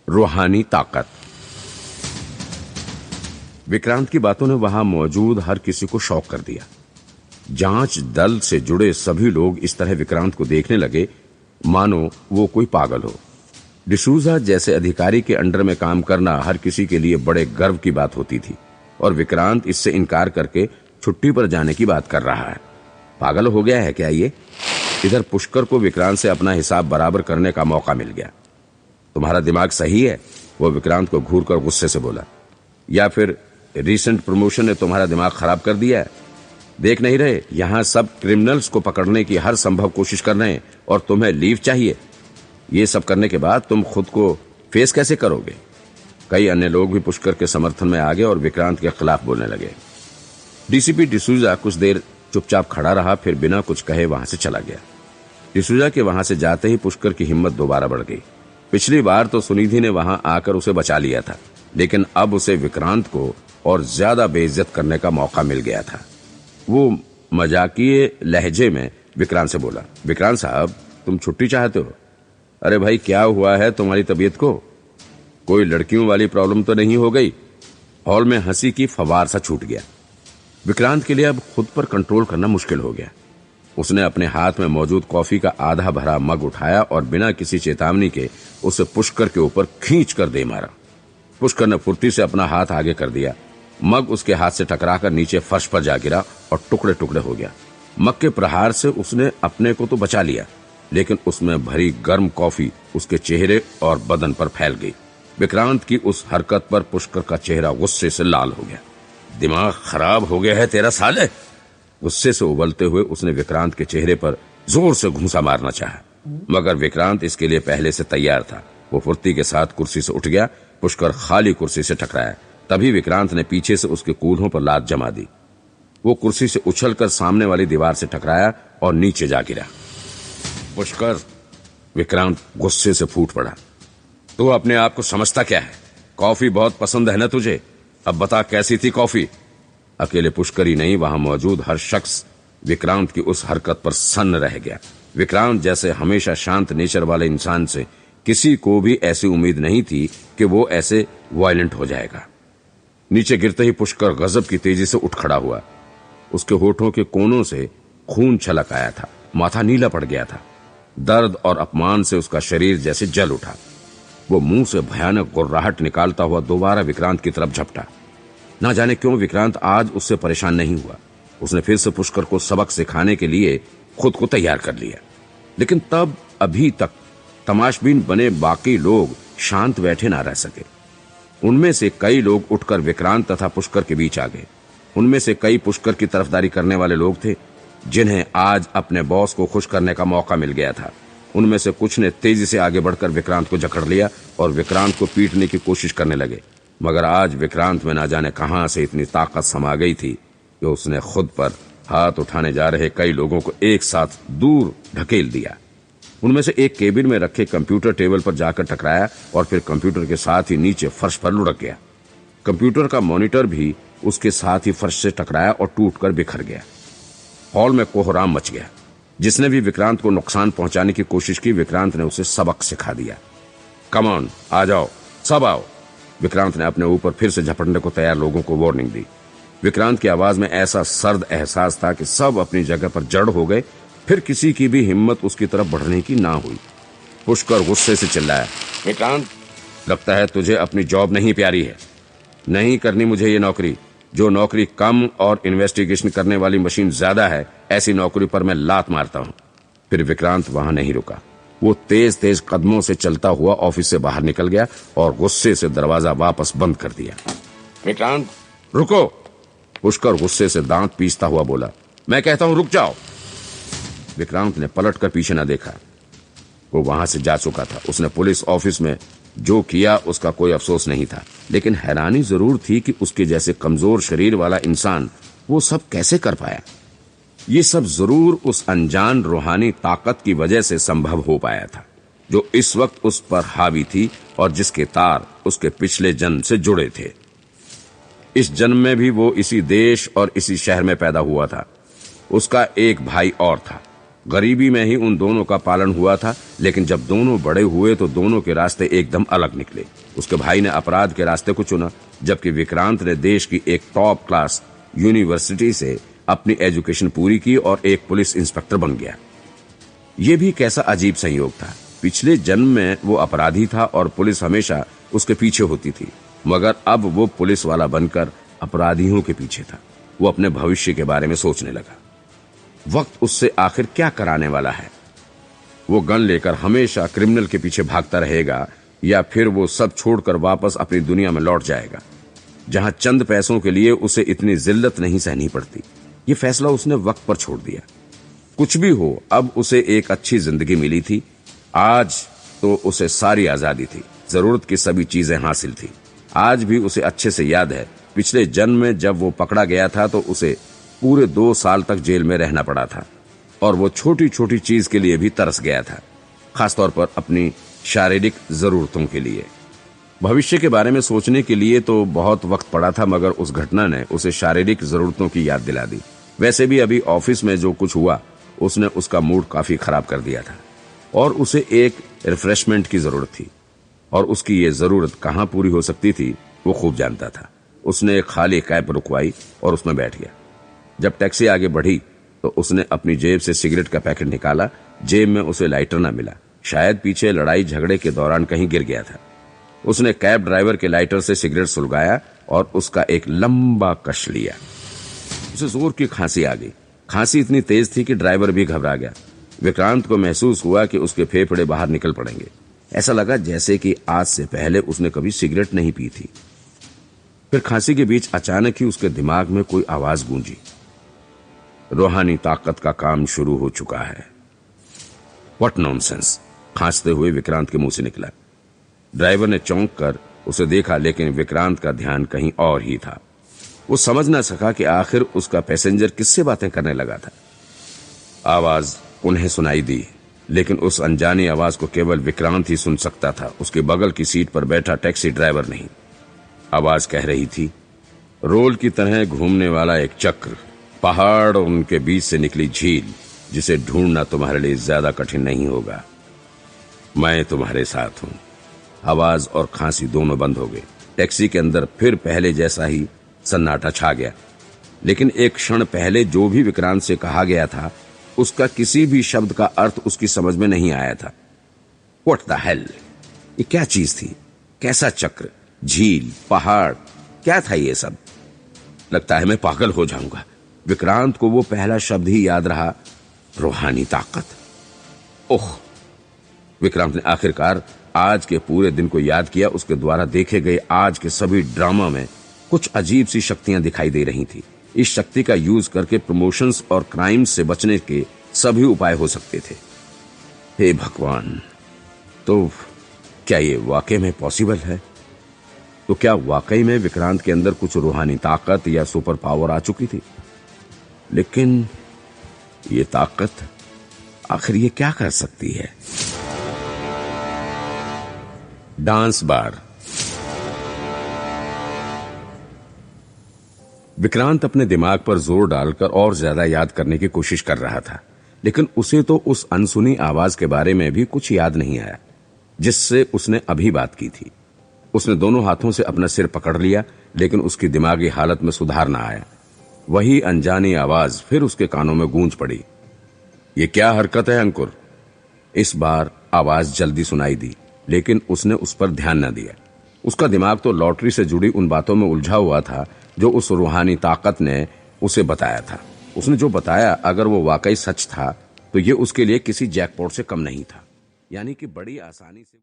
रूहानी ताकत। विक्रांत की बातों ने वहां मौजूद हर किसी को शॉक कर दिया। जांच दल से जुड़े सभी लोग इस तरह विक्रांत को देखने लगे मानो वो कोई पागल हो। डिसूजा जैसे अधिकारी के अंडर में काम करना हर किसी के लिए बड़े गर्व की बात होती थी और विक्रांत इससे इनकार करके छुट्टी पर जाने की बात कर रहा है। पागल हो गया है क्या ये? इधर पुष्कर को विक्रांत से अपना हिसाब बराबर करने का मौका मिल गया। तुम्हारा दिमाग सही है? वो विक्रांत को घूरकर गुस्से से बोला। या फिर रीसेंट प्रमोशन ने तुम्हारा दिमाग खराब कर दिया है? देख नहीं रहे यहां सब क्रिमिनल्स को पकड़ने की हर संभव कोशिश कर रहे हैं और तुम्हें लीव चाहिए। ये सब करने के बाद तुम खुद को फेस कैसे करोगे? कई अन्य लोग भी पुष्कर के समर्थन में आ गए और विक्रांत के खिलाफ बोलने लगे। डीसीपी डिसूजा कुछ देर चुपचाप खड़ा रहा, फिर बिना कुछ कहे वहां से चला गया। डिसूजा के वहां से जाते ही पुष्कर की हिम्मत दोबारा बढ़ गई। पिछली बार तो सुनिधि ने वहां आकर उसे बचा लिया था, लेकिन अब उसे विक्रांत को और ज्यादा बेइज्जत करने का मौका मिल गया था। वो मजाकिये लहजे में विक्रांत से बोला, विक्रांत साहब तुम छुट्टी चाहते हो? अरे भाई क्या हुआ है तुम्हारी तबीयत को? कोई लड़कियों वाली प्रॉब्लम तो नहीं हो गई? हॉल में हंसी की फवार सा छूट गया। विक्रांत के लिए अब खुद पर कंट्रोल करना मुश्किल हो गया। उसने अपने हाथ में मौजूद कॉफी का आधा भरा मग उठाया और बिना किसी चेतावनी के उसे पुष्कर के ऊपर खींच कर दे मारा। पुष्कर ने फुर्ती से अपना हाथ आगे कर दिया। मग उसके हाथ से टकराकर नीचे फर्श पर जा गिरा और टुकड़े टुकड़े हो गया। मग के प्रहार से उसने अपने को तो बचा लिया, लेकिन उसमें भरी गर्म कॉफी उसके चेहरे और बदन पर फैल गई। विक्रांत की उस हरकत पर पुष्कर का चेहरा गुस्से से लाल हो गया। दिमाग खराब हो गया है तेरा साले? गुस्से से उबलते हुए उसने विक्रांत के चेहरे पर जोर से घूंसा मारना चाहा, मगर विक्रांत इसके लिए पहले से तैयार था। वो फुर्ती के साथ कुर्सी से उठ गया। पुष्कर खाली कुर्सी से टकराया। तभी विक्रांत ने पीछे से उसके कूल्हों पर लात जमा दी। वो कुर्सी से उछलकर सामने वाली दीवार से टकराया और नीचे जा गिरा। पुष्कर, विक्रांत गुस्से से फूट पड़ा। तू अपने आप को समझता क्या है? कॉफी बहुत पसंद है ना तुझे? अब बता कैसी थी कॉफी? अकेले पुष्कर ही नहीं, वहां मौजूद हर शख्स विक्रांत की उस हरकत पर सन्न रह गया। विक्रांत जैसे हमेशा शांत नेचर वाले इंसान से किसी को भी ऐसी उम्मीद नहीं थी कि वो ऐसे वायलेंट हो जाएगा। नीचे गिरते ही पुष्कर गजब की तेजी से उठ खड़ा हुआ। उसके होठों के कोनों से खून छलक आया था। माथा नीला पड़ गया था। दर्द और अपमान से उसका शरीर जैसे जल उठा। वो मुंह से भयानक गुर्राहट निकालता हुआ दोबारा विक्रांत की तरफ झपटा। ना जाने क्यों विक्रांत आज उससे परेशान नहीं हुआ। उसने फिर से पुष्कर को सबक सिखाने के लिए खुद को तैयार कर लिया। लेकिन तब अभी तक तमाशबीन बने बाकी लोग शांत बैठे ना रह सके। उनमें से कई लोग उठकर विक्रांत तथा पुष्कर के बीच आ गए। उनमें से कई पुष्कर की तरफदारी करने वाले लोग थे, जिन्हें आज अपने बॉस को खुश करने का मौका मिल गया था। उनमें से कुछ ने तेजी से आगे बढ़कर विक्रांत को जकड़ लिया और विक्रांत को पीटने की कोशिश करने लगे। मगर आज विक्रांत में ना जाने कहां से इतनी ताकत समा गई थी कि उसने खुद पर हाथ उठाने जा रहे कई लोगों को एक साथ दूर ढकेल दिया। उनमें से एक केबिन में रखे कंप्यूटर टेबल पर जाकर टकराया और फिर कंप्यूटर के साथ ही नीचे फर्श पर लुढ़क गया। कंप्यूटर का मॉनिटर भी उसके साथ ही फर्श से टकराया और टूटकर बिखर गया। हॉल में कोहराम मच गया। जिसने भी विक्रांत को नुकसान पहुंचाने की कोशिश की, विक्रांत ने उसे सबक सिखा दिया। कम ऑन, आ जाओ, सब आओ। विक्रांत ने अपने ऊपर फिर से झपटने को तैयार लोगों को वार्निंग दी। विक्रांत की आवाज में ऐसा सर्द एहसास था कि सब अपनी जगह पर जड़ हो गए। फिर किसी की भी हिम्मत उसकी तरफ बढ़ने की ना हुई। पुष्कर गुस्से से चिल्लाया, विक्रांत, लगता है तुझे अपनी जॉब नहीं प्यारी है। नहीं करनी मुझे ये नौकरी। जो नौकरी कम और इन्वेस्टिगेशन करने वाली मशीन ज्यादा है, ऐसी नौकरी पर मैं लात मारता हूं। फिर विक्रांत वहां नहीं रुका। वो तेज तेज कदमों से चलता हुआ ऑफिस से बाहर निकल गया और गुस्से से दरवाजा वापस बंद कर दिया। विक्रांत, रुको! पुष्कर गुस्से से दांत पीसता हुआ बोला, मैं कहता हूं रुक जाओ। विक्रांत ने पलटकर पीछे न देखा। वो वहां से जा चुका था। उसने पुलिस ऑफिस में जो किया उसका कोई अफसोस नहीं था, लेकिन हैरानी जरूर थी कि उसके जैसे कमजोर शरीर वाला इंसान वो सब कैसे कर पाया। ये सब जरूर उस अनजान रूहानी ताकत की वजह से संभव हो पाया था, जो इस वक्त उस पर हावी थी और जिसके तार उसके पिछले जन्म से जुड़े थे। इस जन्म में भी वो इसी देश और इसी शहर में पैदा हुआ था। उसका एक भाई और था, गरीबी में ही उन दोनों का पालन हुआ था, लेकिन जब दोनों बड़े हुए तो दोनों के रास्ते एकदम अलग निकले। उसके भाई ने अपराध के रास्ते को चुना, जबकि विक्रांत ने देश की एक टॉप क्लास यूनिवर्सिटी से अपनी एजुकेशन पूरी की और एक पुलिस इंस्पेक्टर बन गया। ये भी कैसा अजीब संयोग था। पिछले जन्म में वो अपराधी था और पुलिस हमेशा उसके पीछे होती थी, मगर अब वो पुलिस वाला बनकर अपराधियों के पीछे था। वो अपने भविष्य के बारे में सोचने लगा। वक्त उससे आखिर क्या कराने वाला है? वो गन लेकर हमेशा क्रिमिनल के पीछे भागता रहेगा या फिर वो सब छोड़कर वापस अपनी दुनिया में लौट जाएगा, जहां चंद पैसों के लिए उसे इतनी जिल्लत नहीं सहनी पड़ती। ये फैसला उसने वक्त पर छोड़ दिया। कुछ भी हो, अब उसे एक अच्छी जिंदगी मिली थी। आज तो उसे सारी आजादी थी, जरूरत की सभी चीजें हासिल थी। आज भी उसे अच्छे से याद है, पिछले जन्म में जब वो पकड़ा गया था तो उसे पूरे 2 साल तक जेल में रहना पड़ा था और वो छोटी छोटी चीज के लिए भी तरस गया था, खासतौर पर अपनी शारीरिक जरूरतों के लिए। भविष्य के बारे में सोचने के लिए तो बहुत वक्त पड़ा था, मगर उस घटना ने उसे शारीरिक जरूरतों की याद दिला दी। वैसे भी अभी ऑफिस में जो कुछ हुआ उसने उसका मूड काफी खराब कर दिया था और उसे एक रिफ्रेशमेंट की जरूरत थी, और उसकी ये जरूरत कहाँ पूरी हो सकती थी वो खूब जानता था। उसने एक खाली कैब रुकवाई और उसमें बैठ गया। जब टैक्सी आगे बढ़ी तो उसने अपनी जेब से सिगरेट का पैकेट निकाला। जेब में उसे लाइटर न मिला, शायद पीछे लड़ाई झगड़े के दौरान कहीं गिर गया था। उसने कैब ड्राइवर के लाइटर से सिगरेट सुलगाया और उसका एक लंबा कश लिया। उसे जोर की खांसी आ गई। खांसी इतनी तेज थी कि ड्राइवर भी घबरा गया। विक्रांत को महसूस हुआ कि उसके फेफड़े बाहर निकल पड़ेंगे। ऐसा लगा जैसे कि आज से पहले उसने कभी सिगरेट नहीं पी थी। फिर खांसी के बीच अचानक ही उसके दिमाग में कोई आवाज गूंजी, रूहानी ताकत का काम शुरू हो चुका है। व्हाट नॉनसेंस, खांसते हुए विक्रांत के मुंह से निकला। ड्राइवर ने चौंक कर उसे देखा, लेकिन विक्रांत का ध्यान कहीं और ही था। वो समझ न सका कि आखिर उसका पैसेंजर किससे बातें करने लगा था। आवाज उन्हें सुनाई दी, लेकिन उस अनजानी आवाज को केवल विक्रांत ही सुन सकता था, उसके बगल की सीट पर बैठा टैक्सी ड्राइवर नहीं। आवाज कह रही थी, रोल की तरह घूमने वाला एक चक्र, पहाड़ और उनके बीच से निकली झील, जिसे ढूंढना तुम्हारे लिए ज्यादा कठिन नहीं होगा। मैं तुम्हारे साथ हूं। आवाज और खांसी दोनों बंद हो गए। टैक्सी के अंदर फिर पहले जैसा ही सन्नाटा छा गया, लेकिन एक क्षण पहले जो भी विक्रांत से कहा गया था उसका किसी भी शब्द का अर्थ उसकी समझ में नहीं आया था। व्हाट द हेल, ये क्या चीज थी? कैसा चक्र, झील, पहाड़, क्या था ये सब? लगता है मैं पागल हो जाऊंगा। विक्रांत को वो पहला शब्द ही याद रहा, रूहानी ताकत। ओह! विक्रांत ने आखिरकार आज के पूरे दिन को याद किया। उसके द्वारा देखे गए आज के सभी ड्रामा में कुछ अजीब सी शक्तियां दिखाई दे रही थी। इस शक्ति का यूज करके प्रमोशंस और क्राइम्स से बचने के सभी उपाय हो सकते थे। हे भगवान, तो क्या ये वाकई में पॉसिबल है? तो क्या वाकई में विक्रांत के अंदर कुछ रूहानी ताकत या सुपर पावर आ चुकी थी? लेकिन ये ताकत आखिर ये क्या कर सकती है? Dance bar. विक्रांत अपने दिमाग पर जोर डालकर और ज्यादा याद करने की कोशिश कर रहा था, लेकिन उसे तो उस अनसुनी आवाज के बारे में भी कुछ याद नहीं आया जिससे उसने अभी बात की थी। उसने दोनों हाथों से अपना सिर पकड़ लिया, लेकिन उसकी दिमागी हालत में सुधार न आया। वही अनजानी आवाज फिर उसके कानों में गूंज पड़ी, ये क्या हरकत है अंकुर? इस बार आवाज जल्दी सुनाई दी, लेकिन उसने उस पर ध्यान न दिया। उसका दिमाग तो लॉटरी से जुड़ी उन बातों में उलझा हुआ था जो उस रूहानी ताकत ने उसे बताया था। उसने जो बताया, अगर वो वाकई सच था तो ये उसके लिए किसी जैकपॉट से कम नहीं था, यानी कि बड़ी आसानी से